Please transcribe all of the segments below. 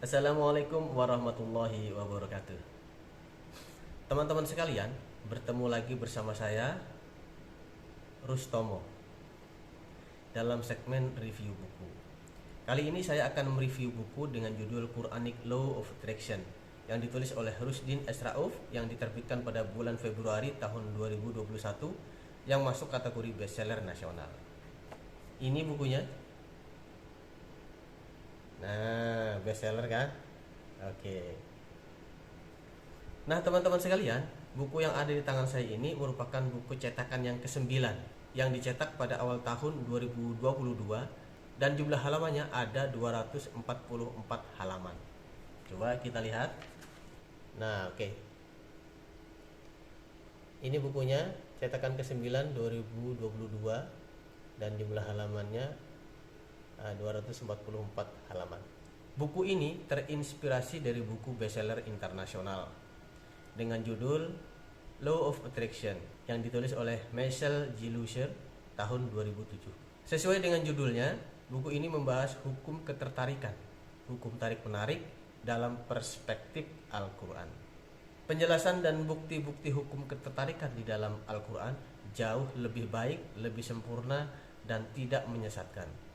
Assalamualaikum warahmatullahi wabarakatuh. Teman-teman sekalian, bertemu lagi bersama saya Rustomo dalam segmen review buku. Kali ini saya akan mereview buku dengan judul Quranic Law of Attraction yang ditulis oleh Rushdin Esraouf yang diterbitkan pada bulan Februari tahun 2021 yang masuk kategori bestseller nasional. Ini bukunya. Nah, bestseller kan? Oke. Nah, teman-teman sekalian, buku yang ada di tangan saya ini merupakan buku cetakan yang ke-9 yang dicetak pada awal tahun 2022 dan jumlah halamannya ada 244 halaman. Coba kita lihat. Nah, oke. Ini bukunya cetakan ke-9 2022 dan jumlah halamannya 244 halaman. Buku ini terinspirasi dari buku bestseller internasional dengan judul Law of Attraction yang ditulis oleh Marcel G. Lusher tahun 2007. Sesuai dengan judulnya, buku ini membahas hukum ketertarikan, hukum tarik-menarik dalam perspektif Al-Quran. Penjelasan dan bukti-bukti hukum ketertarikan di dalam Al-Quran jauh lebih baik, lebih sempurna, dan tidak menyesatkan.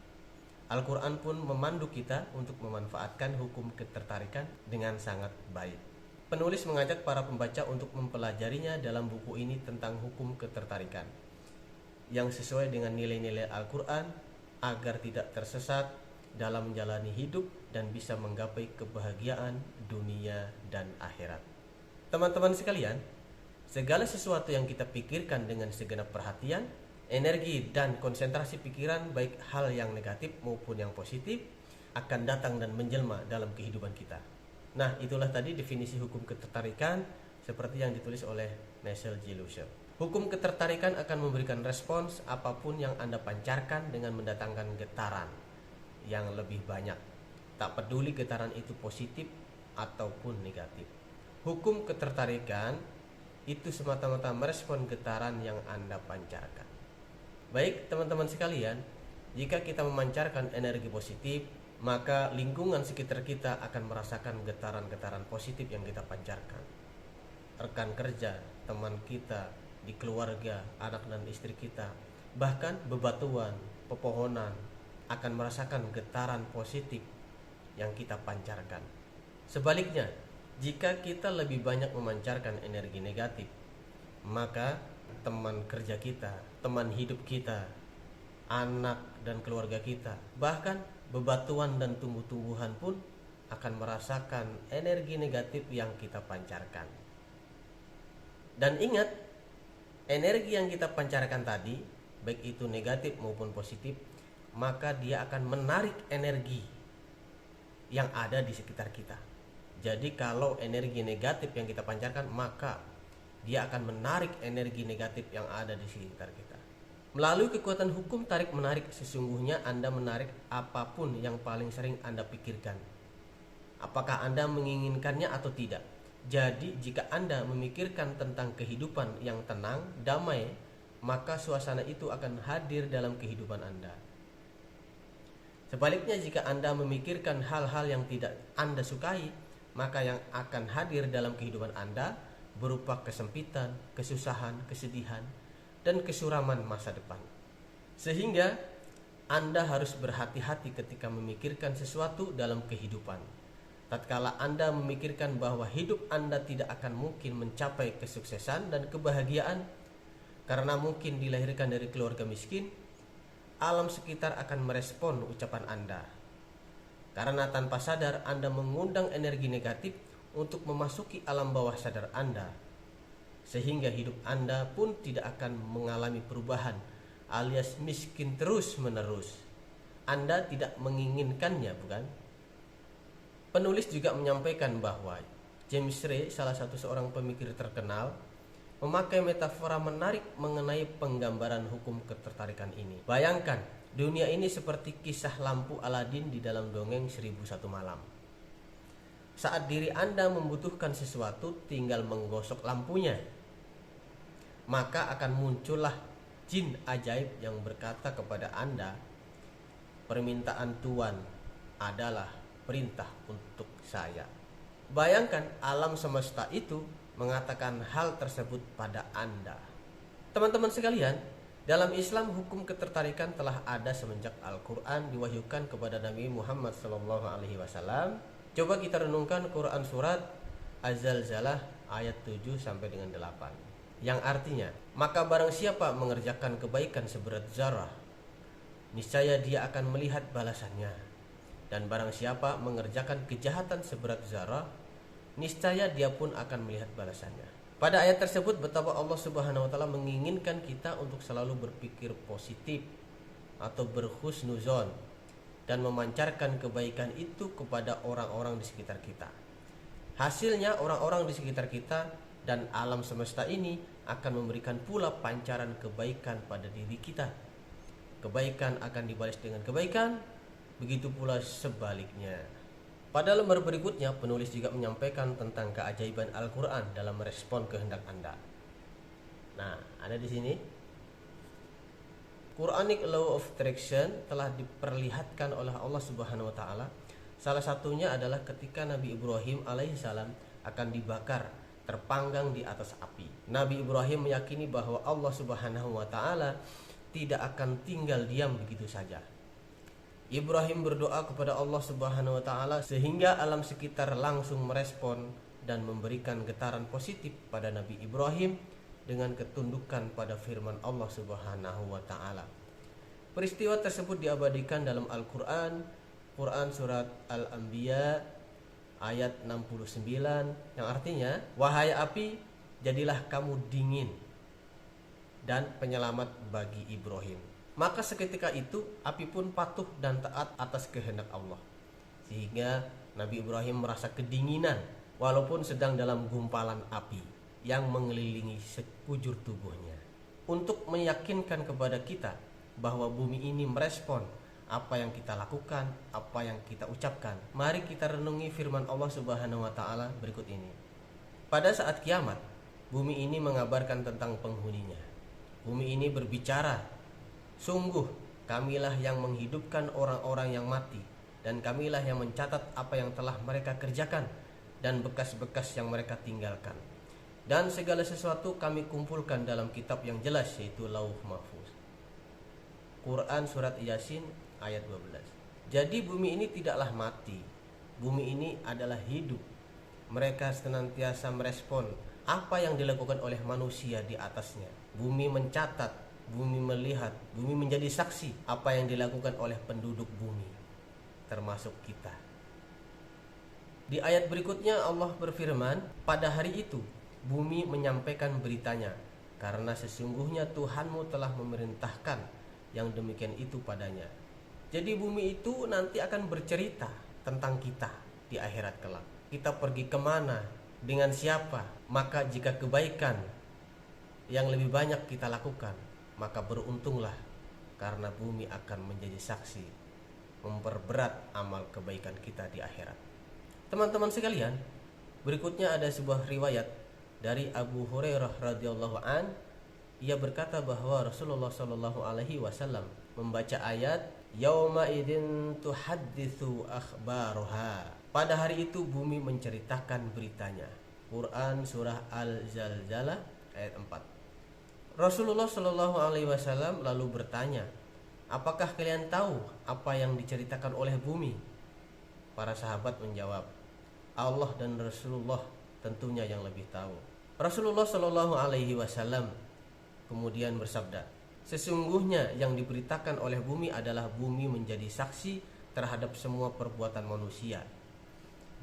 Al-Quran pun memandu kita untuk memanfaatkan hukum ketertarikan dengan sangat baik. Penulis mengajak para pembaca untuk mempelajarinya dalam buku ini tentang hukum ketertarikan yang sesuai dengan nilai-nilai Al-Quran agar tidak tersesat dalam menjalani hidup dan bisa menggapai kebahagiaan dunia dan akhirat. Teman-teman sekalian, segala sesuatu yang kita pikirkan dengan segenap perhatian, energi dan konsentrasi pikiran, baik hal yang negatif maupun yang positif, akan datang dan menjelma dalam kehidupan kita. Nah, itulah tadi definisi hukum ketertarikan seperti yang ditulis oleh Marcel G. Lusher. Hukum ketertarikan akan memberikan respons apapun yang Anda pancarkan dengan mendatangkan getaran yang lebih banyak. Tak peduli getaran itu positif ataupun negatif. Hukum ketertarikan itu semata-mata merespon getaran yang Anda pancarkan. Baik teman-teman sekalian, jika kita memancarkan energi positif, maka lingkungan sekitar kita akan merasakan getaran-getaran positif yang kita pancarkan. Rekan kerja, teman kita, di keluarga, anak dan istri kita, bahkan bebatuan, pepohonan akan merasakan getaran positif yang kita pancarkan. Sebaliknya, jika kita lebih banyak memancarkan energi negatif, maka teman kerja kita, teman hidup kita, anak dan keluarga kita, bahkan bebatuan dan tumbuh-tumbuhan pun akan merasakan energi negatif yang kita pancarkan. Dan ingat, energi yang kita pancarkan tadi, baik itu negatif maupun positif, maka dia akan menarik energi yang ada di sekitar kita. Jadi kalau energi negatif yang kita pancarkan, maka dia akan menarik energi negatif yang ada di sekitar kita. Melalui kekuatan hukum tarik-menarik, sesungguhnya Anda menarik apapun yang paling sering Anda pikirkan. Apakah Anda menginginkannya atau tidak? Jadi, jika Anda memikirkan tentang kehidupan yang tenang, damai, maka suasana itu akan hadir dalam kehidupan Anda. Sebaliknya, jika Anda memikirkan hal-hal yang tidak Anda sukai, maka yang akan hadir dalam kehidupan Anda berupa kesempitan, kesusahan, kesedihan, dan kesuraman masa depan. Sehingga Anda harus berhati-hati ketika memikirkan sesuatu dalam kehidupan. Tatkala Anda memikirkan bahwa hidup Anda tidak akan mungkin mencapai kesuksesan dan kebahagiaan karena mungkin dilahirkan dari keluarga miskin, alam sekitar akan merespon ucapan Anda. Karena tanpa sadar Anda mengundang energi negatif untuk memasuki alam bawah sadar Anda, sehingga hidup Anda pun tidak akan mengalami perubahan alias miskin terus menerus. Anda tidak menginginkannya, bukan? Penulis juga menyampaikan bahwa James Ray, salah satu seorang pemikir terkenal, memakai metafora menarik mengenai penggambaran hukum ketertarikan ini. Bayangkan, dunia ini seperti kisah lampu Aladin di dalam dongeng 1001 malam. Saat diri Anda membutuhkan sesuatu, tinggal menggosok lampunya, maka akan muncullah jin ajaib yang berkata kepada Anda, permintaan Tuhan adalah perintah untuk saya. Bayangkan alam semesta itu mengatakan hal tersebut pada Anda. Teman-teman sekalian, dalam Islam hukum ketertarikan telah ada semenjak Al-Quran diwahyukan kepada Nabi Muhammad SAW. Coba kita renungkan Quran surat Az-Zalzalah ayat 7 sampai dengan 8. Yang artinya, maka barang siapa mengerjakan kebaikan seberat zarah, niscaya dia akan melihat balasannya. Dan barang siapa mengerjakan kejahatan seberat zarah, niscaya dia pun akan melihat balasannya. Pada ayat tersebut betapa Allah Subhanahu wa taala menginginkan kita untuk selalu berpikir positif atau berhusnuzon dan memancarkan kebaikan itu kepada orang-orang di sekitar kita. Hasilnya orang-orang di sekitar kita dan alam semesta ini akan memberikan pula pancaran kebaikan pada diri kita. Kebaikan akan dibalas dengan kebaikan, begitu pula sebaliknya. Pada lembar berikutnya, penulis juga menyampaikan tentang keajaiban Al-Quran dalam merespon kehendak Anda. Nah, ada di sini. Quranic Law of Attraction telah diperlihatkan oleh Allah Subhanahu wa taala. Salah satunya adalah ketika Nabi Ibrahim alaihissalam akan dibakar, terpanggang di atas api. Nabi Ibrahim meyakini bahwa Allah Subhanahu wa taala tidak akan tinggal diam begitu saja. Ibrahim berdoa kepada Allah Subhanahu wa taala sehingga alam sekitar langsung merespon dan memberikan getaran positif pada Nabi Ibrahim dengan ketundukan pada firman Allah Subhanahu wa taala. Peristiwa tersebut diabadikan dalam Al-Qur'an, Quran surat Al-Anbiya ayat 69 yang artinya, wahai api, jadilah kamu dingin dan penyelamat bagi Ibrahim. Maka seketika itu api pun patuh dan taat atas kehendak Allah, sehingga Nabi Ibrahim merasa kedinginan walaupun sedang dalam gumpalan api yang mengelilingi sekujur tubuhnya. Untuk meyakinkan kepada kita bahwa bumi ini merespon apa yang kita lakukan, apa yang kita ucapkan, mari kita renungi firman Allah Subhanahu wa taala berikut ini. Pada saat kiamat, bumi ini mengabarkan tentang penghuninya. Bumi ini berbicara, sungguh kamilah yang menghidupkan orang-orang yang mati, dan kamilah yang mencatat apa yang telah mereka kerjakan dan bekas-bekas yang mereka tinggalkan. Dan segala sesuatu kami kumpulkan dalam kitab yang jelas, yaitu Lauh Mahfuz. Quran surat Yasin ayat 12. Jadi bumi ini tidaklah mati. Bumi ini adalah hidup. Mereka senantiasa merespon apa yang dilakukan oleh manusia di atasnya. Bumi mencatat, bumi melihat, bumi menjadi saksi apa yang dilakukan oleh penduduk bumi, termasuk kita. Di ayat berikutnya Allah berfirman, pada hari itu bumi menyampaikan beritanya, karena sesungguhnya Tuhanmu telah memerintahkan yang demikian itu padanya. Jadi bumi itu nanti akan bercerita tentang kita di akhirat kelak. Kita pergi kemana, dengan siapa. Maka jika kebaikan yang lebih banyak kita lakukan, maka beruntunglah, karena bumi akan menjadi saksi memperberat amal kebaikan kita di akhirat. Teman-teman sekalian, berikutnya ada sebuah riwayat dari Abu Hurairah radhiyallahu an. Ia berkata bahwa Rasulullah sallallahu alaihi wasallam membaca ayat yauma idzin tuhadditsu akhbaruha. Pada hari itu bumi menceritakan beritanya. Quran surah Al-Zalzalah ayat 4. Rasulullah sallallahu alaihi wasallam lalu bertanya, apakah kalian tahu apa yang diceritakan oleh bumi? Para sahabat menjawab, Allah dan Rasulullah tentunya yang lebih tahu. Rasulullah sallallahu alaihi wasallam kemudian bersabda, sesungguhnya yang diberitakan oleh bumi adalah bumi menjadi saksi terhadap semua perbuatan manusia,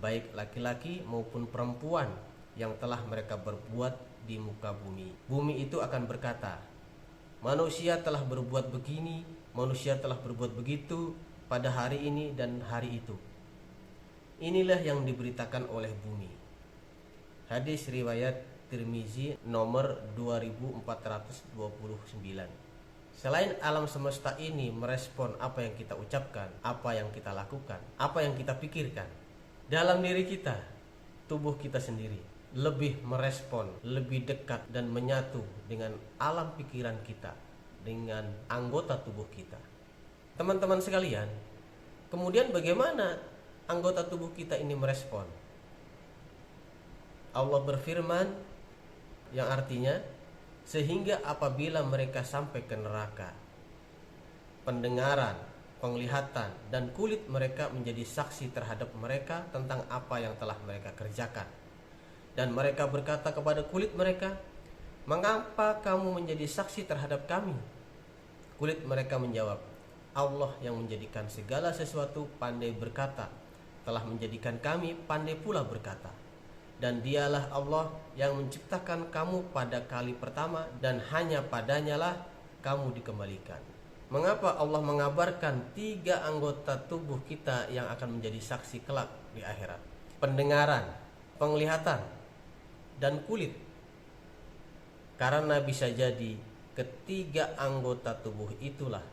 baik laki-laki maupun perempuan yang telah mereka berbuat di muka bumi. Bumi itu akan berkata, manusia telah berbuat begini, manusia telah berbuat begitu pada hari ini dan hari itu. Inilah yang diberitakan oleh bumi. Hadis riwayat Tirmizi nomor 2429. Selain alam semesta ini merespon apa yang kita ucapkan, apa yang kita lakukan, apa yang kita pikirkan, dalam diri kita, tubuh kita sendiri lebih merespon, lebih dekat dan menyatu dengan alam pikiran kita, dengan anggota tubuh kita. Teman-teman sekalian, kemudian bagaimana anggota tubuh kita ini merespon. Allah berfirman yang artinya, sehingga apabila mereka sampai ke neraka, pendengaran, penglihatan, dan kulit mereka menjadi saksi terhadap mereka tentang apa yang telah mereka kerjakan. Dan mereka berkata kepada kulit mereka, mengapa kamu menjadi saksi terhadap kami? Kulit mereka menjawab, Allah yang menjadikan segala sesuatu pandai berkata, telah menjadikan kami pandai pula berkata. Dan dialah Allah yang menciptakan kamu pada kali pertama, dan hanya padanya lah kamu dikembalikan. Mengapa Allah mengabarkan 3 anggota tubuh kita yang akan menjadi saksi kelak di akhirat? Pendengaran, penglihatan, dan kulit. Karena bisa jadi ketiga anggota tubuh itulah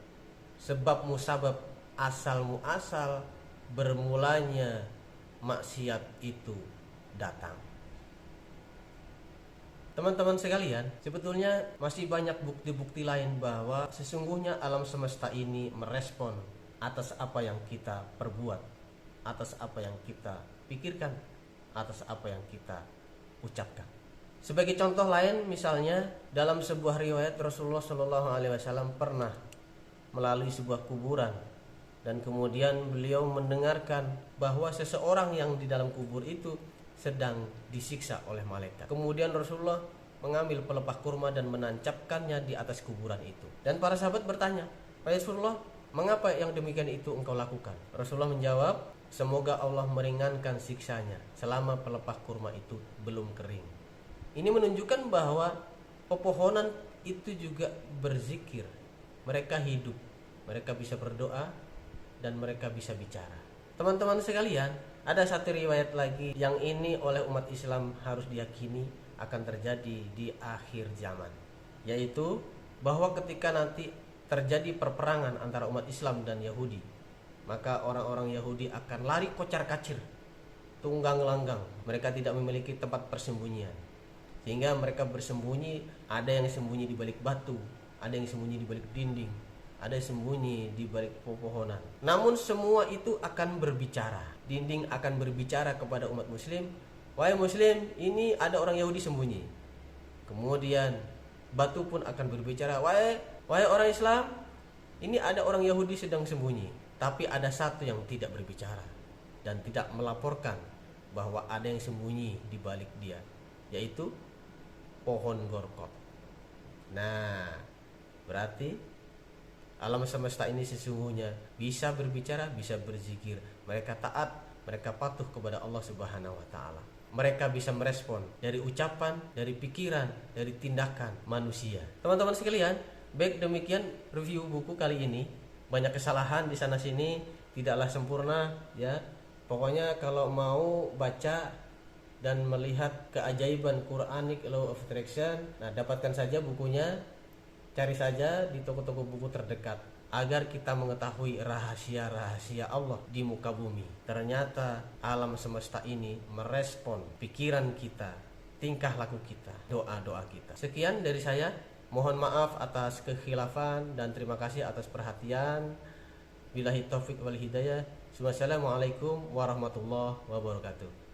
sebab musabab asal muasal bermulanya maksiat itu datang. Teman-teman sekalian, sebetulnya masih banyak bukti-bukti lain bahwa sesungguhnya alam semesta ini merespon atas apa yang kita perbuat, atas apa yang kita pikirkan, atas apa yang kita ucapkan. Sebagai contoh lain, misalnya dalam sebuah riwayat Rasulullah SAW pernah melalui sebuah kuburan, dan kemudian beliau mendengarkan bahwa seseorang yang di dalam kubur itu sedang disiksa oleh malaikat. Kemudian Rasulullah mengambil pelepah kurma dan menancapkannya di atas kuburan itu. Dan para sahabat bertanya, "Wahai Rasulullah, mengapa yang demikian itu engkau lakukan?" Rasulullah menjawab, "Semoga Allah meringankan siksanya selama pelepah kurma itu belum kering." Ini menunjukkan bahwa pepohonan itu juga berzikir. Mereka hidup, mereka bisa berdoa, dan mereka bisa bicara. Teman-teman sekalian, ada satu riwayat lagi yang ini oleh umat Islam harus diyakini akan terjadi di akhir zaman, yaitu bahwa ketika nanti terjadi perperangan antara umat Islam dan Yahudi, maka orang-orang Yahudi akan lari kocar-kacir, tunggang langgang. Mereka tidak memiliki tempat persembunyian, sehingga mereka bersembunyi. Ada yang sembunyi di balik batu, ada yang sembunyi di balik dinding, ada yang sembunyi di balik pepohonan. Namun semua itu akan berbicara. Dinding akan berbicara kepada umat muslim, "Wahai muslim, ini ada orang Yahudi sembunyi." Kemudian batu pun akan berbicara, Wahai orang Islam, ini ada orang Yahudi sedang sembunyi." Tapi ada satu yang tidak berbicara dan tidak melaporkan bahwa ada yang sembunyi di balik dia, yaitu pohon gorkot. Nah, berarti alam semesta ini sesungguhnya bisa berbicara, bisa berzikir. Mereka taat, mereka patuh kepada Allah Subhanahu wa taala. Mereka bisa merespon dari ucapan, dari pikiran, dari tindakan manusia. Teman-teman sekalian, baik demikian review buku kali ini. Banyak kesalahan di sana sini, tidaklah sempurna ya. Pokoknya kalau mau baca dan melihat keajaiban Quranic Law of Attraction, nah dapatkan saja bukunya. Cari saja di toko-toko buku terdekat agar kita mengetahui rahasia-rahasia Allah di muka bumi. Ternyata alam semesta ini merespon pikiran kita, tingkah laku kita, doa-doa kita. Sekian dari saya. Mohon maaf atas kekhilafan dan terima kasih atas perhatian. Billahi taufik wal hidayah. Wassalamualaikum warahmatullahi wabarakatuh.